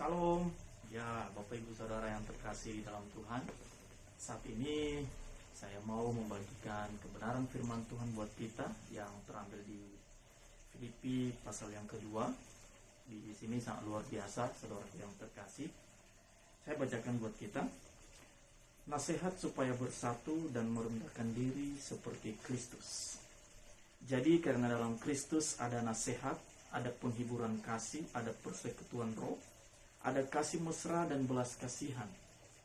Salam, ya Bapak Ibu Saudara yang terkasih di dalam Tuhan. Saat ini saya mau membagikan kebenaran firman Tuhan buat kita yang terambil di Filipi pasal yang kedua. Di sini sangat luar biasa, saudara yang terkasih. Saya bacakan buat kita. Nasihat supaya bersatu dan merendahkan diri seperti Kristus. Jadi karena dalam Kristus ada nasihat, ada penghiburan kasih, ada persekutuan roh, ada kasih mesra dan belas kasihan.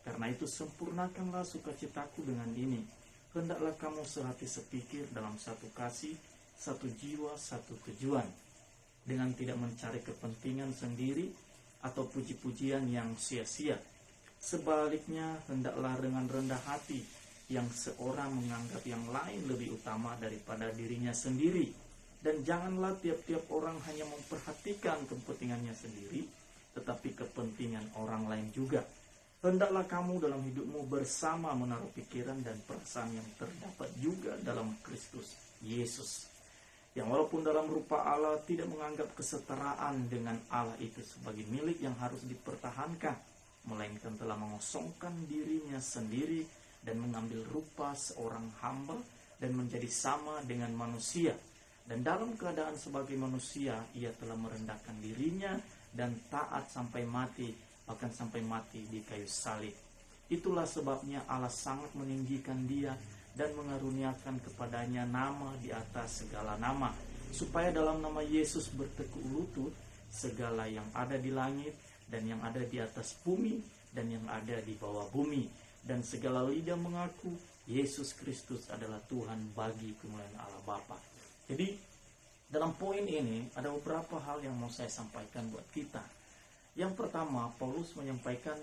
Karena itu sempurnakanlah sukacitaku dengan ini. Hendaklah kamu sehati sepikir dalam satu kasih, satu jiwa, satu tujuan. Dengan tidak mencari kepentingan sendiri atau puji-pujian yang sia-sia. Sebaliknya, hendaklah dengan rendah hati yang seorang menganggap yang lain lebih utama daripada dirinya sendiri. Dan janganlah tiap-tiap orang hanya memperhatikan kepentingannya sendiri, tetapi kepentingan orang lain juga. Hendaklah kamu dalam hidupmu bersama menaruh pikiran dan perasaan yang terdapat juga dalam Kristus Yesus. Yang walaupun dalam rupa Allah tidak menganggap kesetaraan dengan Allah itu sebagai milik yang harus dipertahankan, melainkan telah mengosongkan dirinya sendiri dan mengambil rupa seorang hamba dan menjadi sama dengan manusia. Dan dalam keadaan sebagai manusia, ia telah merendahkan dirinya dan taat sampai mati, bahkan sampai mati di kayu salib. Itulah sebabnya Allah sangat meninggikan dia dan mengaruniakan kepadanya nama di atas segala nama, supaya dalam nama Yesus bertekuk lutut segala yang ada di langit dan yang ada di atas bumi dan yang ada di bawah bumi, dan segala lidah mengaku Yesus Kristus adalah Tuhan bagi kemuliaan Allah Bapa. Jadi dalam poin ini ada beberapa hal yang mau saya sampaikan buat kita. Yang pertama, Paulus menyampaikan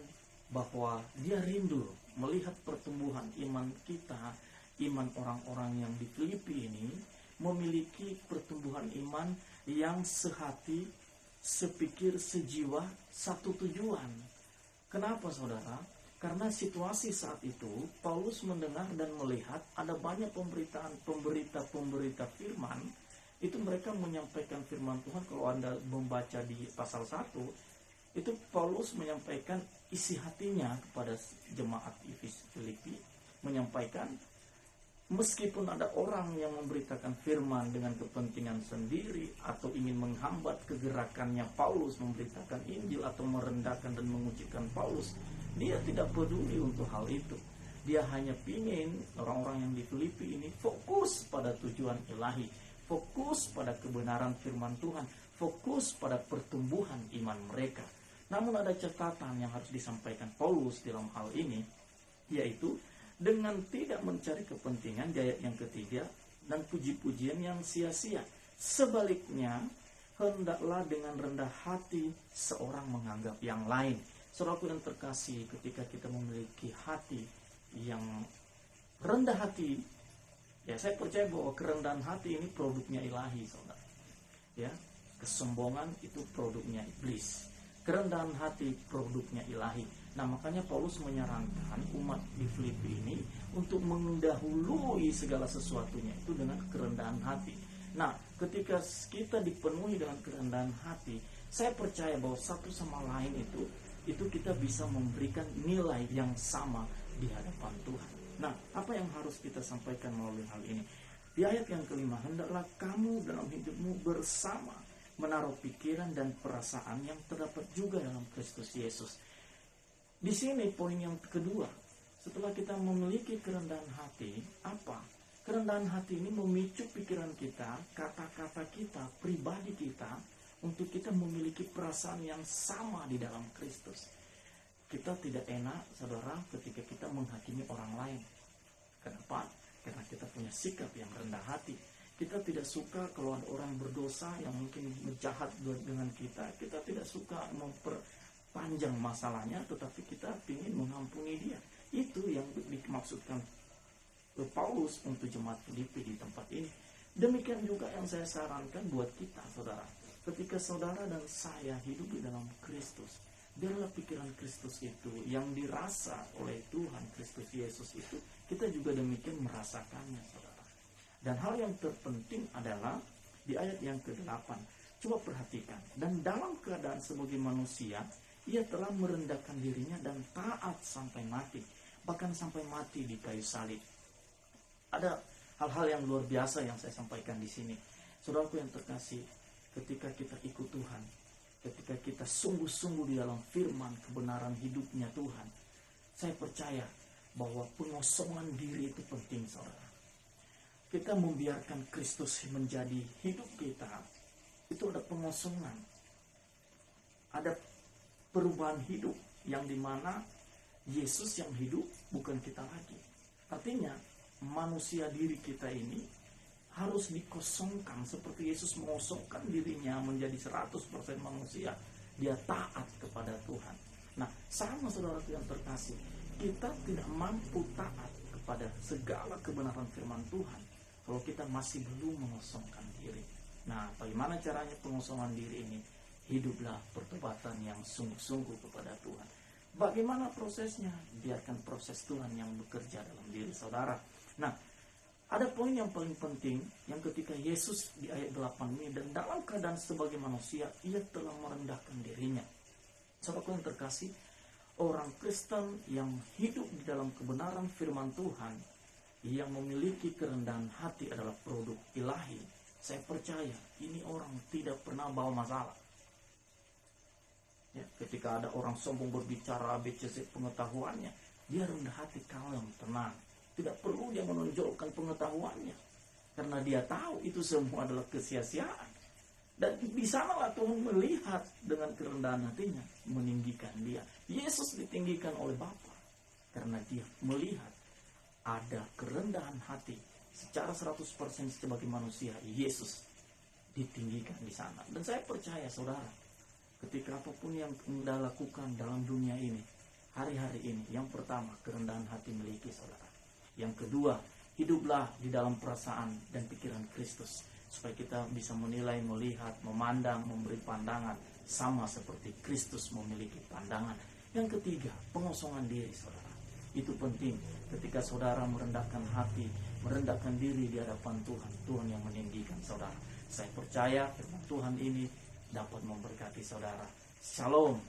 bahwa dia rindu melihat pertumbuhan iman kita, iman orang-orang yang di Filipi ini memiliki pertumbuhan iman yang sehati, sepikir, sejiwa, satu tujuan. Kenapa saudara? Karena situasi saat itu Paulus mendengar dan melihat ada banyak pemberita firman. Itu mereka menyampaikan firman Tuhan. Kalau Anda membaca di pasal 1, itu Paulus menyampaikan isi hatinya kepada jemaat Filipi, menyampaikan meskipun ada orang yang memberitakan firman dengan kepentingan sendiri atau ingin menghambat kegerakannya Paulus memberitakan Injil atau merendahkan dan mengucilkan Paulus, dia tidak peduli untuk hal itu. Dia hanya ingin orang-orang yang di Filipi ini fokus pada tujuan ilahi, fokus pada kebenaran firman Tuhan, fokus pada pertumbuhan iman mereka. Namun ada catatan yang harus disampaikan Paulus dalam hal ini, yaitu dengan tidak mencari kepentingan, di ayat yang ketiga, dan puji-pujian yang sia-sia. Sebaliknya, hendaklah dengan rendah hati seorang menganggap yang lain. Saudaraku yang terkasih, ketika kita memiliki hati yang rendah hati, ya saya percaya bahwa kerendahan hati ini produknya ilahi, saudara. Ya, kesombongan itu produknya iblis. Kerendahan hati produknya ilahi. Nah, makanya Paulus menyarankan umat di Filipi ini untuk mendahului segala sesuatunya itu dengan kerendahan hati. Nah, ketika kita dipenuhi dengan kerendahan hati, saya percaya bahwa satu sama lain itu kita bisa memberikan nilai yang sama di hadapan Tuhan. Nah, apa yang harus kita sampaikan melalui hal ini? Di ayat yang kelima, hendaklah kamu dalam hidupmu bersama menaruh pikiran dan perasaan yang terdapat juga dalam Kristus Yesus. Di sini poin yang kedua, setelah kita memiliki kerendahan hati, apa? Kerendahan hati ini memicu pikiran kita, kata-kata kita, pribadi kita, untuk kita memiliki perasaan yang sama di dalam Kristus. Kita tidak enak, saudara, ketika kita menghakimi orang lain. Kenapa? Karena kita punya sikap yang rendah hati. Kita tidak suka kalau ada orang berdosa yang mungkin jahat dengan kita. Kita tidak suka memperpanjang masalahnya, tetapi kita ingin mengampuni dia. Itu yang dimaksudkan Paulus untuk jemaat Filipi di tempat ini. Demikian juga yang saya sarankan buat kita, saudara. Ketika saudara dan saya hidup di dalam Kristus, biarlah pikiran Kristus itu yang dirasa oleh Tuhan Kristus Yesus itu, kita juga demikian merasakannya, saudara. Dan hal yang terpenting adalah di ayat yang ke-8. Coba perhatikan. Dan dalam keadaan sebagai manusia, ia telah merendahkan dirinya dan taat sampai mati, bahkan sampai mati di kayu salib. Ada hal-hal yang luar biasa yang saya sampaikan di sini. Saudaraku yang terkasih, ketika kita ikut Tuhan, ketika kita sungguh-sungguh di dalam firman kebenaran hidupnya Tuhan, saya percaya bahwa pengosongan diri itu penting, saudara. Kita membiarkan Kristus menjadi hidup kita, itu ada pengosongan, ada perubahan hidup yang dimana Yesus yang hidup, bukan kita lagi. Artinya manusia diri kita ini harus dikosongkan seperti Yesus mengosongkan dirinya menjadi 100% manusia. Dia taat kepada Tuhan. Nah, sama saudara yang terkasih, kita tidak mampu taat kepada segala kebenaran firman Tuhan kalau kita masih belum mengosongkan diri. Nah, bagaimana caranya pengosongan diri ini? Hiduplah pertobatan yang sungguh-sungguh kepada Tuhan. Bagaimana prosesnya? Biarkan proses Tuhan yang bekerja dalam diri saudara. Nah, ada poin yang paling penting yang ketika Yesus di ayat 8 ini, dan dalam keadaan sebagai manusia, ia telah merendahkan dirinya. Saudaraku yang terkasih, orang Kristen yang hidup di dalam kebenaran firman Tuhan, yang memiliki kerendahan hati adalah produk ilahi. Saya percaya ini orang tidak pernah bawa masalah. Ya, ketika ada orang sombong berbicara ABC pengetahuannya, dia rendah hati, kalem, tenang. Tidak perlu dia menonjolkan pengetahuannya, karena dia tahu itu semua adalah kesia-siaan. Dan di sanalah Tuhan melihat dengan kerendahan hatinya, meninggikan dia. Yesus ditinggikan oleh Bapa karena dia melihat ada kerendahan hati secara 100% sebagai manusia. Yesus ditinggikan di sana. Dan saya percaya saudara, ketika apapun yang Anda lakukan dalam dunia ini, hari-hari ini, yang pertama kerendahan hati miliki saudara. Yang kedua, hiduplah di dalam perasaan dan pikiran Kristus, supaya kita bisa menilai, melihat, memandang, memberi pandangan sama seperti Kristus memiliki pandangan. Yang ketiga, pengosongan diri saudara. Itu penting ketika saudara merendahkan hati, merendahkan diri di hadapan Tuhan. Tuhan yang meninggikan saudara. Saya percaya firman Tuhan ini dapat memberkati saudara. Shalom.